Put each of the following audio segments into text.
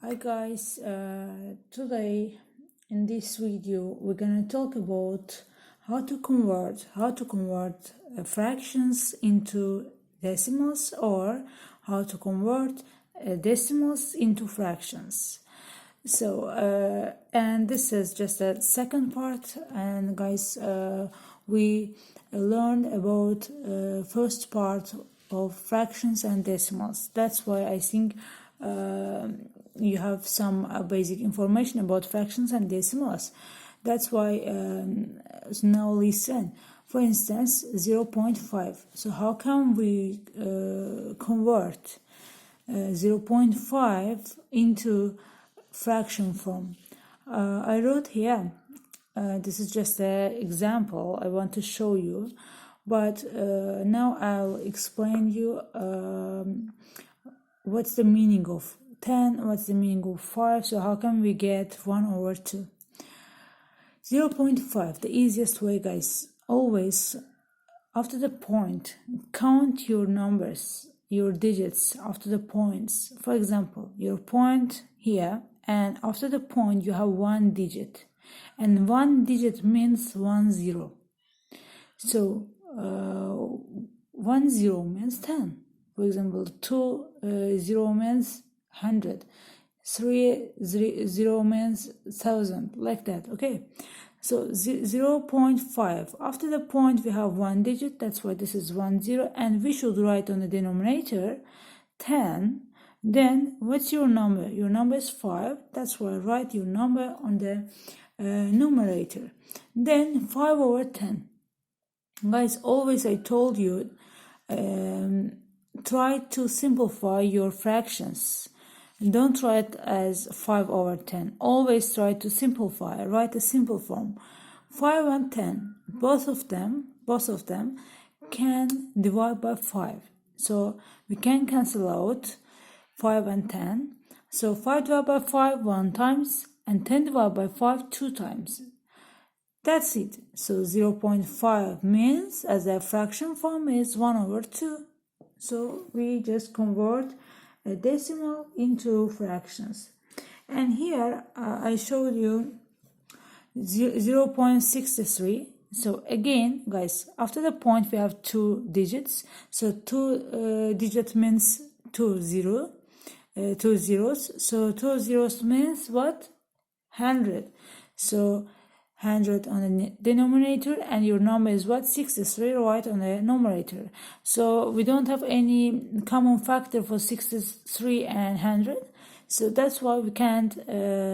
Hi guys, today in this video we're gonna talk about how to convert fractions into decimals, or how to convert decimals into fractions. And this is just a second part, and guys, we learned about first part of fractions and decimals. That's why I think you have some basic information about fractions and decimals. That's why now listen. For instance, 0.5. So how can we convert 0.5 into fraction form? I wrote here. This is just an example I want to show you, but now I'll explain you what's the meaning of 10, what's the meaning of 5, so how can we get 1/2. 0.5, the easiest way, guys, always after the point, count your numbers, your digits after the points. For example, your point here, and after the point you have one digit, and one digit means 10. So 10 means 10. For example, 20 means 100, 30 means 1000, like that. Okay, so 0.5, after the point we have one digit, that's why this is 10, and we should write on the denominator 10. Then what's your number? Your number is 5, that's why write your number on the numerator. Then 5/10. Guys, always I told you, try to simplify your fractions. Don't try it as 5/10. Always try to simplify. Write a simple form. 5 and 10, both of them can divide by 5. So we can cancel out 5 and 10. So 5 divided by 5 1 times, and 10 divided by 5 2 times. That's it. So 0.5 means, as a fraction form, is 1/2. So we just convert a decimal into fractions. And here I showed you 0.63. So again, guys, after the point we have two digits. So two digit means 2 zeros. So 2 zeros means what? 100. So 100 on the denominator, and your number is what? 63, right, on the numerator. So we don't have any common factor for 63 and 100, so that's why we can't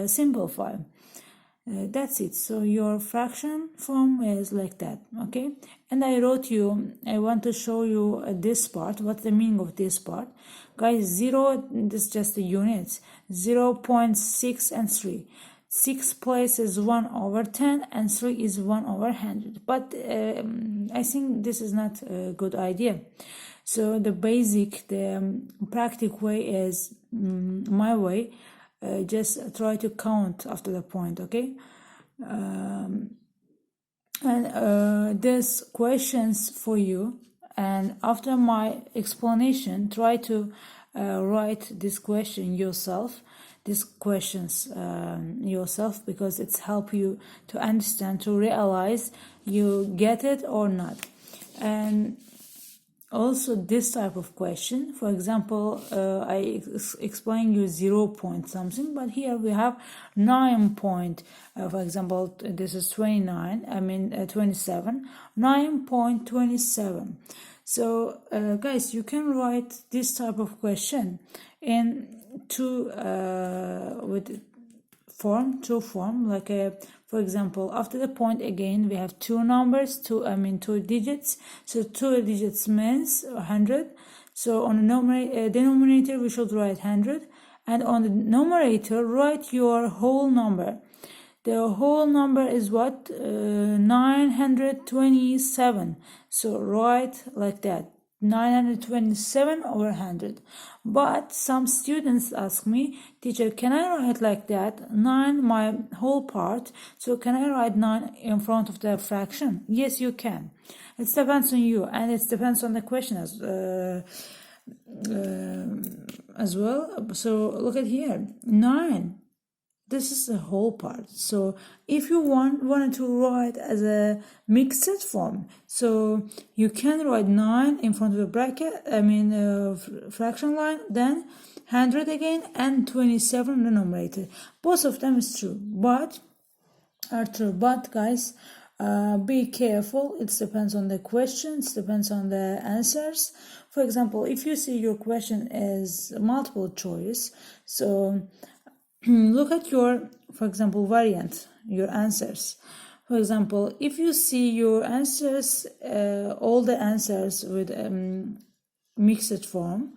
simplify. That's it. So your fraction form is like that. Okay, and I want to show you this part. What's the meaning of this part, guys? 0, this is just the units. 0.6 and 3. 6 place is 1/10, and 3 is 1/100. But I think this is not a good idea. So the practical way is my way. Just try to count after the point, okay? And there's questions for you. And after my explanation, try to write this question yourself. These questions yourself, because it's help you to understand, to realize you get it or not. And also this type of question, for example, I explain you 0 point something, but here we have 9 point. For example, this is 27, 9.27. So guys, you can write this type of question in two form, like for example, after the point again we have two numbers, two digits. So 2 digits means 100. So on the denominator we should write 100, and on the numerator write your whole number. The whole number is what? 927. So write like that, 927/100. But some students ask me, teacher, can I write like that? 9, my whole part. So can I write 9 in front of the fraction? Yes, you can. It depends on you, and it depends on the question as well. So look at here, 9. This is the whole part. So if you wanted to write as a mixed form, so you can write 9 in front of a bracket, fraction line, then 100 again, and 27 in the numerator. Both of them is true, but guys, be careful. It depends on the questions, depends on the answers. For example, if you see your question is multiple choice, so look at your, for example, variant, your answers. For example, if you see your answers, all the answers with mixed form,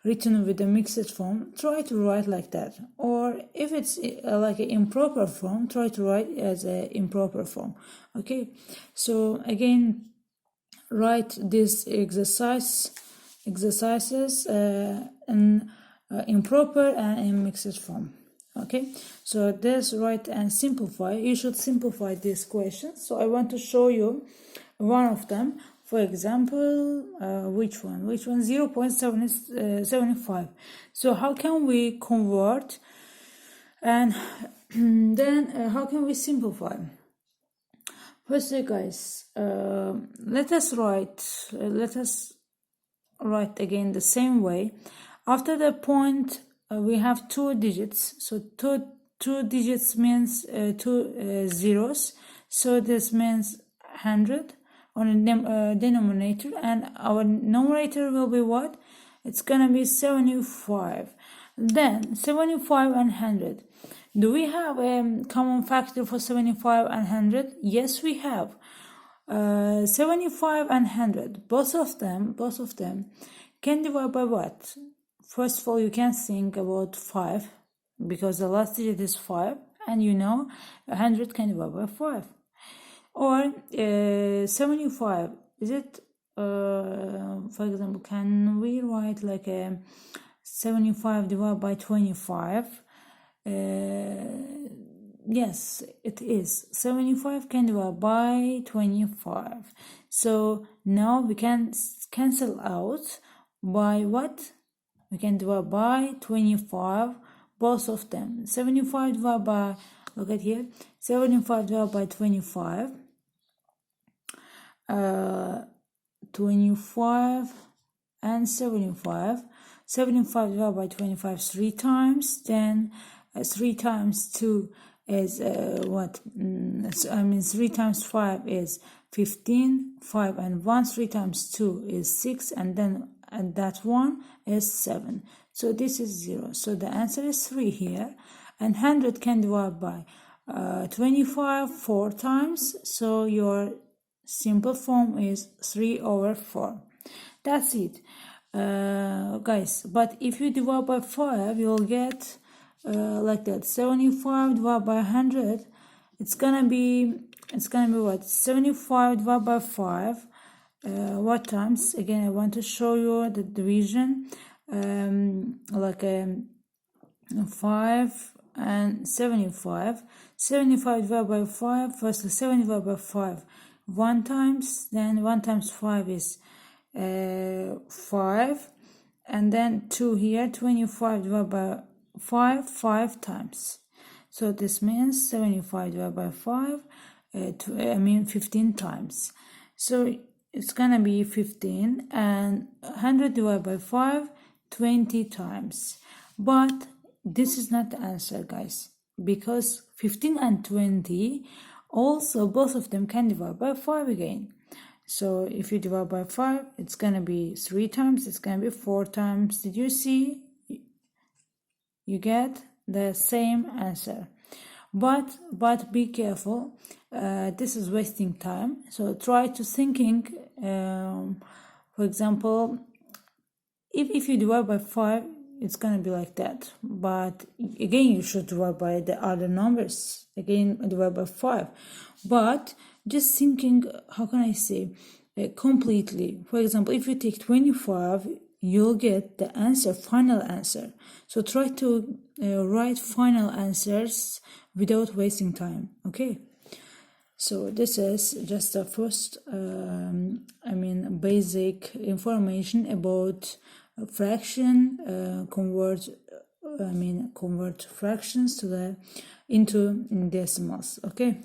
written with a mixed form, try to write like that. Or if it's like an improper form, try to write as an improper form. Okay, so again, write these exercises in improper and in mixed form. Okay, so this write and simplify. You should simplify these questions. So I want to show you one of them. For example, which one? 0.75. So how can we convert, and then how can we simplify? Firstly, guys, let us write again the same way. After the point, we have 2 digits. So two digits means 2 zeros. So this means 100 on the denominator, and our numerator will be what? It's gonna be 75. Then 75 and 100. Do we have a common factor for 75 and 100? Yes, we have. 75 and 100, both of them can divide by what? First of all, you can think about 5, because the last digit is 5, and 100 can divide by 5. Or 75, is it, for example, can we write like a 75 divided by 25? Yes, it is. 75 can divide by 25. So now we can cancel out by what? We can divide by 25, both of them. 75 divided by, look at here, 75 divided by 25. 25 and 75. 75 divided by 25 3 times. Then 3 times 2 is 3 times 5 is 15. 5 and 1. 3 times 2 is 6, and then that one is 7. So this is 0. So the answer is 3 here. And 100 can divide by 25 4 times. So your simple form is 3/4. That's it, guys. But if you divide by 5, you'll get like that. 75 divided by 100. It's gonna be what? 75 divided by 5. What times? Again, I want to show you the division. 5 and 75. 75 divided by 5. Firstly, 7 divided by 5. 1 times, then 1 times 5 is 5, and then 2 here. 25 divided by 5 times. So this means 75 divided by 5, 15 times. So it's gonna be 15, and 100 divided by 5, 20 times. But this is not the answer, guys, because 15 and 20 also, both of them can divide by 5 again. So if you divide by 5, it's gonna be 3 times, it's gonna be 4 times. Did you see? You get the same answer. But be careful. This is wasting time. So try to thinking. For example, if you divide by 5, it's gonna be like that. But again, you should divide by the other numbers. Again, divide by 5. But just thinking, how can I say, completely. For example, if you take 25, you'll get the answer, final answer. So try to write final answers without wasting time. Okay. So this is just the first basic information about fraction, convert fractions into decimals, okay,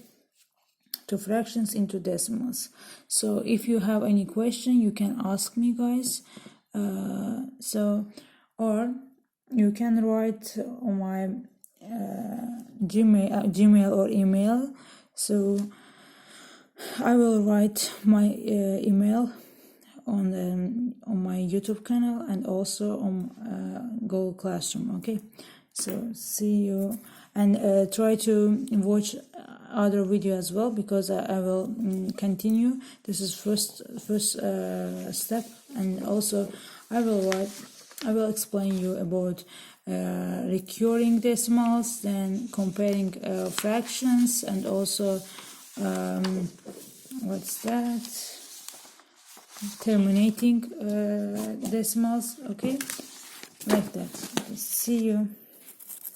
to fractions into decimals. So if you have any question, you can ask me, guys, or you can write on my Gmail or email. So I will write my email on my YouTube channel and also on Google Classroom, okay? So see you, and try to watch other video as well, because I will continue. This is first step, and also I will explain you about recurring decimals, then comparing fractions, and also what's that, terminating decimals, okay, like that. See you.